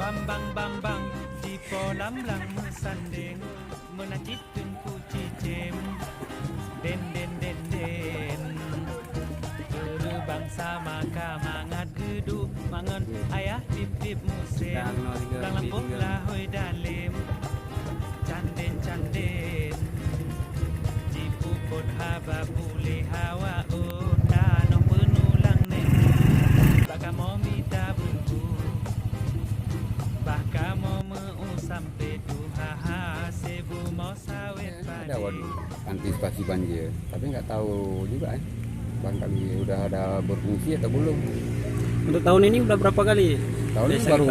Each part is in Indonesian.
Bambang Bambang di kolam lang sanding menakitkan ku cicim den den den den bangsa maka mangat gedu mangan ayah dip dip musim lang lampuh lahoy dalim canden canden jipu pot haba pulih hawa no penulang nen baka mau minta buntu baka mau mau sampai haha sebu mau sawit ada waduh antisipasi banjir tapi nggak tahu juga barangkali udah ada berfungsi atau belum. Untuk tahun ini udah berapa kali? Tahun ini baru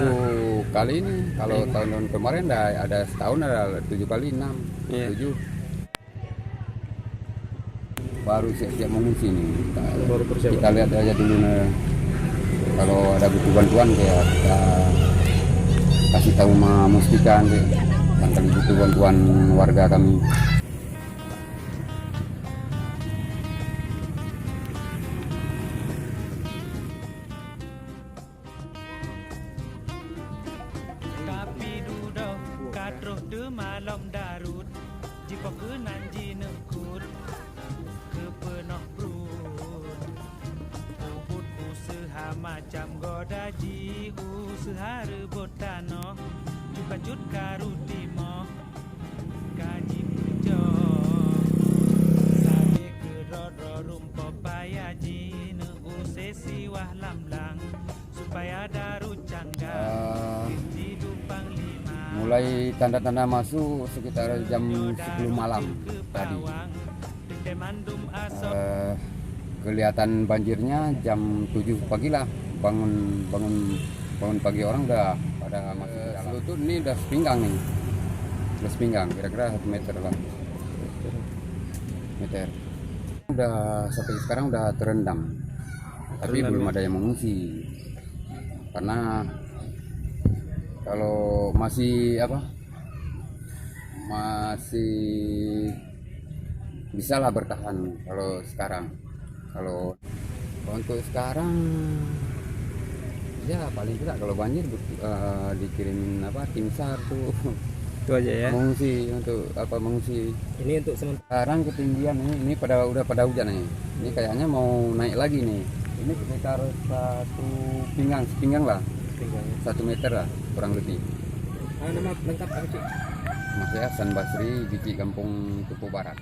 kali ini. Kalau tahun-tahun kemarin ada setahun ada 7 kali 6 7. Baru siap-siap mengungsi nih. Kita lihat aja dulu kalau ada butuh bantuan kayak kita kasih tahu memastikan barangkali butuh bantuan warga kami. Kadroh de malam darut jika kenan jinekut kepenoh brut ubut usaha macam godaji usaha rebut tanoh juga cut karutimo gaji pujo sabe keroro rumpo payaji ne usesi wah lamlang supaya darut cangga mulai tanda-tanda masuk sekitar jam 10 malam tadi. Kelihatan banjirnya jam 7 pagi lah. Bangun pagi orang udah pada masuk dalam. Lutut ini udah sepinggang nih. Udah sepinggang, kira-kira 1 meter lah. Meter. Udah sampai sekarang udah terendam. Tapi belum ada yang mengungsi. Karena kalau masih bisa lah bertahan kalau sekarang. Kalau untuk sekarang ya paling tidak kalau banjir dikirimin tim SAR tuh itu aja ya mengungsi untuk mengungsi ini untuk sekarang ketinggian ini udah pada hujan nih. Ini kayaknya mau naik lagi nih. Ini sekitar 1 sepinggang lah 1 meter lah kurang lebih. Nama lengkap apa sih? Mas Hasan Basri, Biji Kampung Tupu Barat.